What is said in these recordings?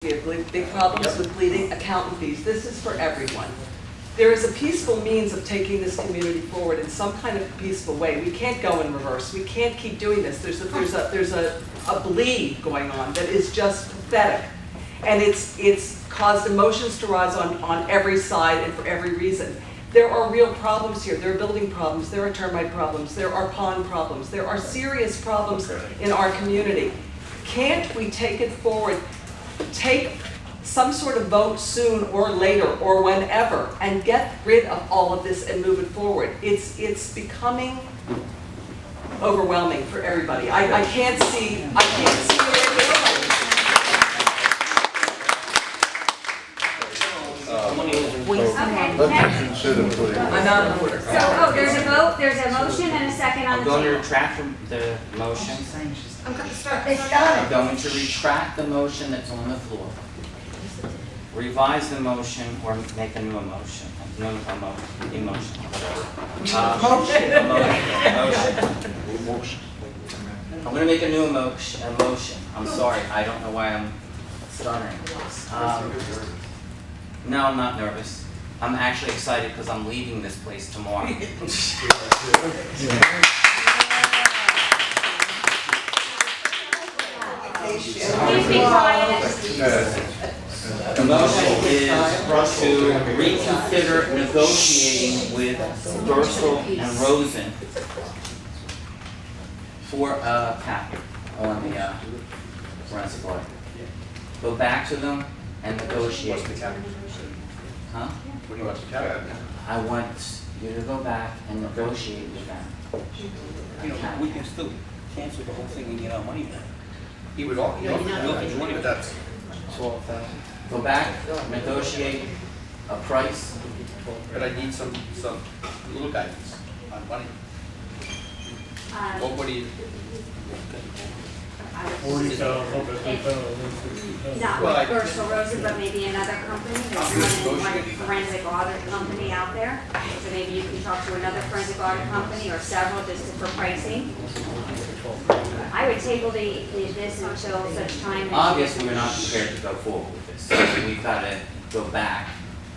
We have big problems with bleeding accountant fees. This is for everyone. There is a peaceful means of taking this community forward in some kind of peaceful way. We can't go in reverse. We can't keep doing this. There's a bleed going on that is just pathetic. And it's caused emotions to rise on every side and for every reason. There are real problems here. There are building problems. There are termite problems. There are pond problems. There are serious problems in our community. Can't we take it forward? Take some sort of vote soon or later or whenever and get rid of all of this and move it forward. It's becoming overwhelming for everybody. I can't see the way I'm out of order. So, there's a vote, there's a motion and a second on I'm the going to table. retract the motion. I'm going to start. I'm going to retract the motion that's on the floor. Revise the motion or make a new motion. Emotion. I'm going to make a new motion. I'm sorry. I don't know why I'm stuttering. No, I'm not nervous. I'm actually excited because I'm leaving this place tomorrow. Please be quiet. The motion is to reconsider negotiating with Gersel and Rosen for a cap on the forensic audit. Go back to them and negotiate. Huh? What do you want to cap? I want you to go back and negotiate with them. You know, we can still cancel the whole thing and get our money back. He would all, but that's, Go back, negotiate a price. but I need some little guidance on money. What do you? Not Well, like Gersel Rosen, but maybe another company. There's one like forensic audit company out there. So maybe you can talk to another forensic audit company or several just for pricing. I would table this until such time as. Obviously, we're not prepared to go forward with this. So we've got to go back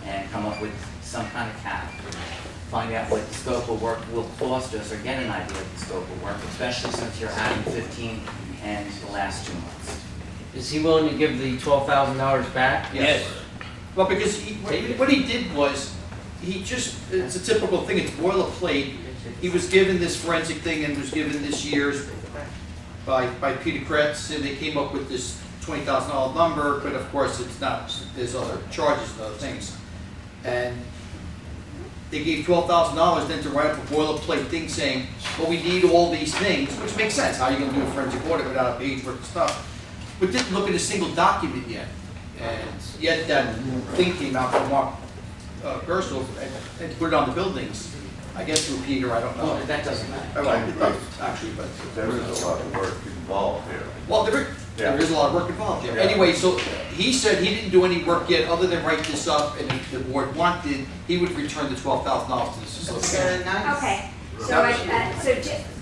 and come up with some kind of cap. Find out what the scope of work will cost us or get an idea of the scope of work, especially since you're adding 15 and the last 2 months. Is he willing to give the $12,000 back? Yes. Well, because what he did was, it's a typical thing, it's boilerplate. He was given this forensic thing and was given this year's by Peter Kretz, and they came up with this $20,000 number, but of course it's not, there's other charges and other things. And they gave $12,000 then to write up a boilerplate thing saying, well, we need all these things, which makes sense. How are you going to do a forensic audit without a page worth of stuff? But didn't look at a single document yet. And yet that thing came out from Mark Gersel and put it on the buildings. I guess through Peter, I don't know. Well, that doesn't matter. Well, it does, actually, but. There is a lot of work involved here. Well, there is a lot of work involved here. Anyway, so he said he didn't do any work yet other than write this up, and if the board wanted, he would return the $12,000 to the facility. Okay. So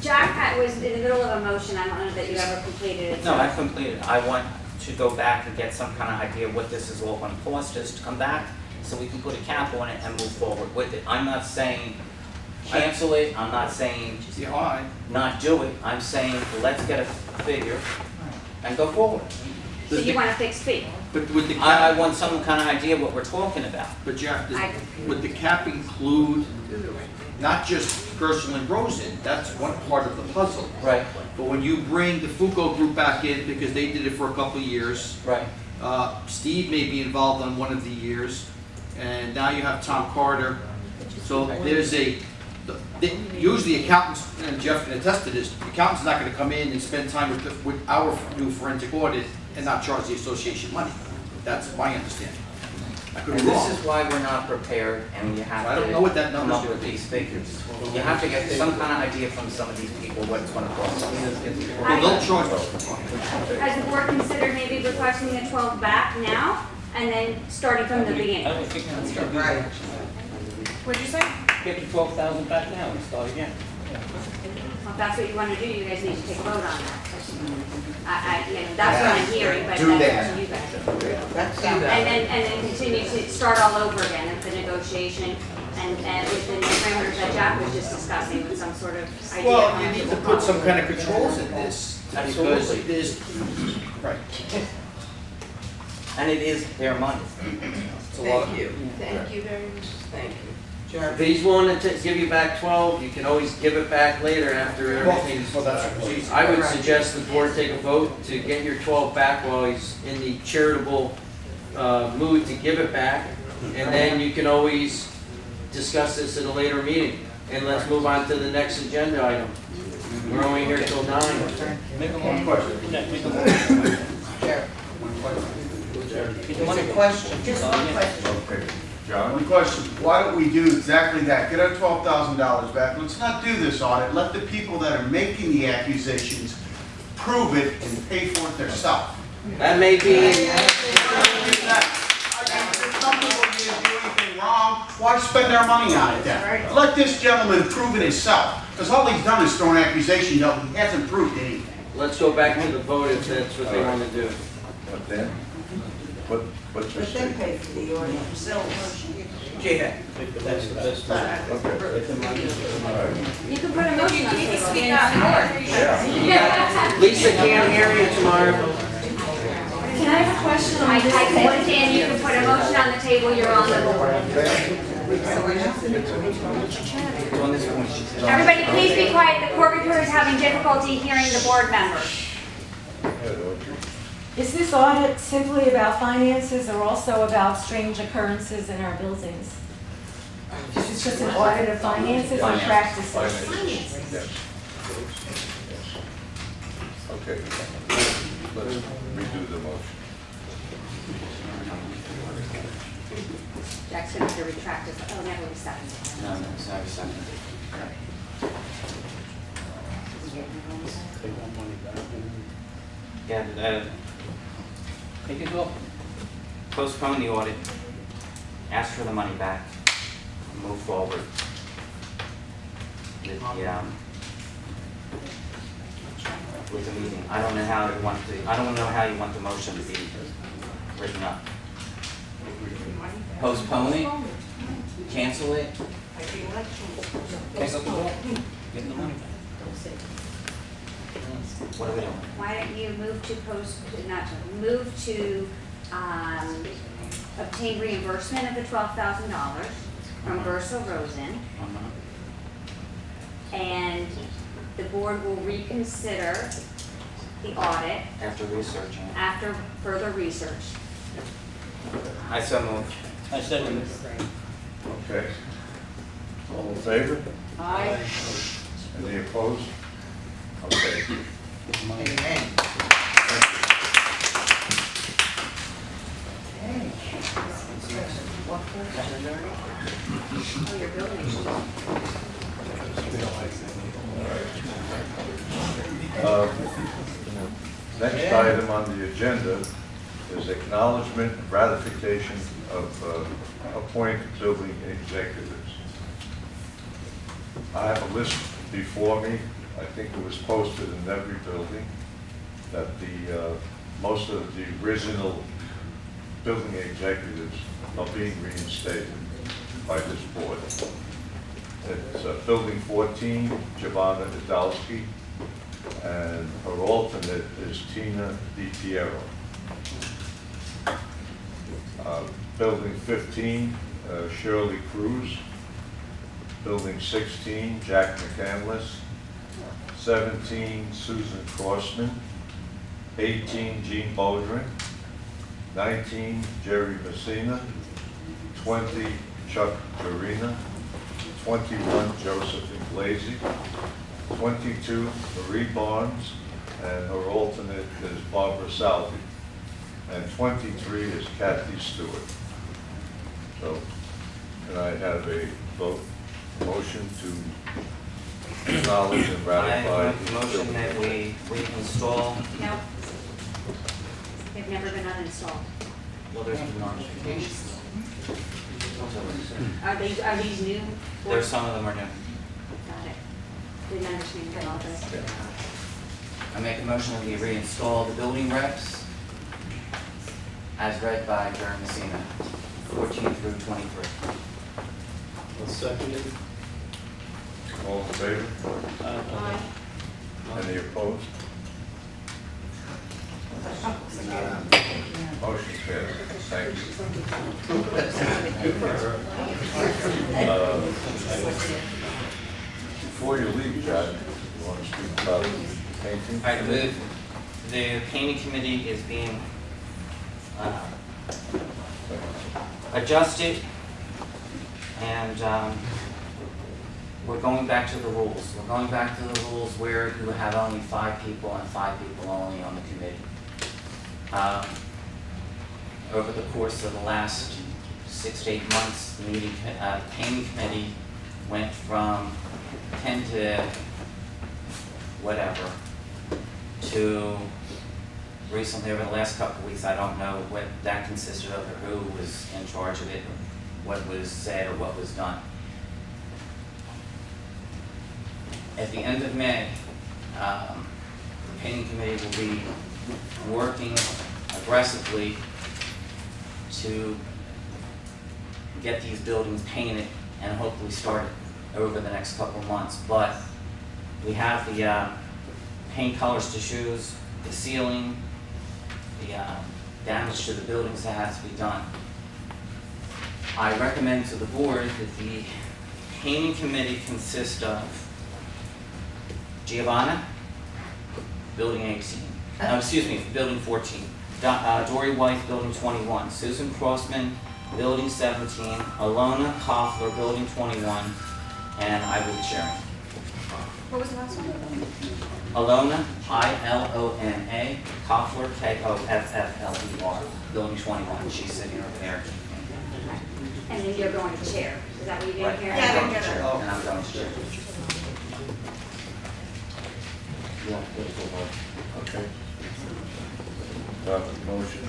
Jack was in the middle of a motion. I don't know that you ever completed it. No, I completed. I want to go back and get some kind of idea of what this is all going to cost us to come back so we can put a cap on it and move forward with it. I'm not saying cancel it. I'm not saying not do it. I'm saying let's get a figure and go forward. So you want a fixed fee? But would the I cap, want some kind of idea what we're talking about. but Jack, would the cap include not just Gersel and Rosen? That's one part of the puzzle. Right. But when you bring the Foucault group back in, because they did it for a couple of years, Right. Steve may be involved on one of the years, and now you have Tom Carter. So there's usually accountants, and Jeff can attest to this, the accountant's not going to come in and spend time with our new forensic audit and not charge the association money. That's my understanding. I could And be wrong. this is why we're not prepared, and you have I don't to know what that come number's up gonna with be. these figures. You have to get some kind of idea from some of these people what it's going to cost us. Well, they'll charge us. Has the board considered maybe requesting the 12 back now and then starting from the beginning? I don't think that's right. What'd you say? Get the 12,000 back now and start again. Well, if that's what you want to do, you guys need to take a vote on that. That's what I'm hearing, but Do that's that. up to you guys. That's And then continue to start all over again at the negotiation and within the parameters that Jack was just discussing with some sort of idea. Well, of you how need to to put some follow. kind of controls in this, because Absolutely. there's, right. And it is their money. It's a lot. Thank you. Thank you very much. Thank you. If he's willing to give you back 12, you can always give it back later after everything's. Well, that's. I would suggest the board take a vote to get your 12 back while he's in the charitable mood to give it back. And then you can always discuss this at a later meeting. And let's move on to the next agenda item. We're only here till 9. Make a One motion. question. Make a motion. One question, just one question. Okay, John? One question, why don't we do exactly that? Get our $12,000 back. Let's not do this audit. Let the people that are making the accusations prove it and pay for it themselves. That may be, If some people didn't do anything wrong, why spend our money on it then? Let this gentleman prove it himself, because all he's done is throw an accusation out. He hasn't proved anything. let's go back to the vote if that's what they want to do. What then? What's your But they state? pay for the audit themselves. Yeah. That's the best. You can put a motion on the table. Yeah. Lisa can't hear you tomorrow. Can I have a question? I said, Dan, you can put a motion on the table, you're on the board. Everybody, please be quiet. The court reporter is having difficulty hearing the board members. Is this audit simply about finances or also about strange occurrences in our buildings? Is this just an audit of finances or practices? Yes. Okay, let's redo the motion. Jack's going to have to retract his, oh, never was seconded. No, sorry, second. Yeah, Take it off. postpone the audit, ask for the money back, and move forward. With the meeting. I don't know how you want the motion to be written up. Postpone it, cancel it, Take up the vote. Get the money back. what are we doing? Why don't you move to obtain reimbursement of the $12,000 from Versa Rosen, and the board will reconsider the audit After researching it. after further research. I so moved. I second it. Okay. All in favor? Aye. Any opposed? Okay. Get the money. Oh, your building. Next item on the agenda is acknowledgement and ratification of appointed building executives. I have a list before me. I think it was posted in every building that the most of the original building executives are being reinstated by this board. It's Building 14, Giovanna Idalski, and her alternate is Tina DiPiero. Building 15, Shirley Cruz. Building 16, Jack McCandless. 17, Susan Crossman. 18, Jean Bodrin. 19, Jerry Messina. 20, Chuck Farina. 21, Josephine Blasey. 22, Marie Barnes, and her alternate is Barbara Salvi. And 23 is Kathy Stewart. So, can I have a motion to acknowledge and I ratify? make the motion that we reinstall, No. They've never been uninstalled. well, there's been notifications. Are these new? There's some of them are new. Got it. didn't understand that all this. I make a motion that we reinstall the building reps as read by Jeremy Messina, 14 through 23. I'll second it. All in favor? Aye. Any opposed? Motion carries. Thank you. Before you leave, Jack, you want to speak about painting? All right, the painting committee is being adjusted, and we're going back to the rules. We're going back to the rules where you have only 5 people and 5 people only on the committee. Over the course of the last 6 to 8 months, the painting committee went from 10 to whatever to recently, over the last couple of weeks, I don't know what that consisted of or who was in charge of it, what was said or what was done. At the end of May, the painting committee will be working aggressively to get these buildings painted and hopefully start it over the next couple of months. But we have the paint colors to choose, the ceiling, the damage to the buildings that has to be done. I recommend to the board that the painting committee consist of Giovanna, building 18, building 14, Dory White, building 21, Susan Crossman, building 17, Alona Koffler, building 21, and I will be chairing. What was the last one? Alona, I-L-O-N-A, Koffler, K-O-F-F-L-E-R, building 21, she's sitting over there. And then you're going to chair, is that what you did Right, here? and I'm going to chair, and I'm going to chair. Okay. Motion.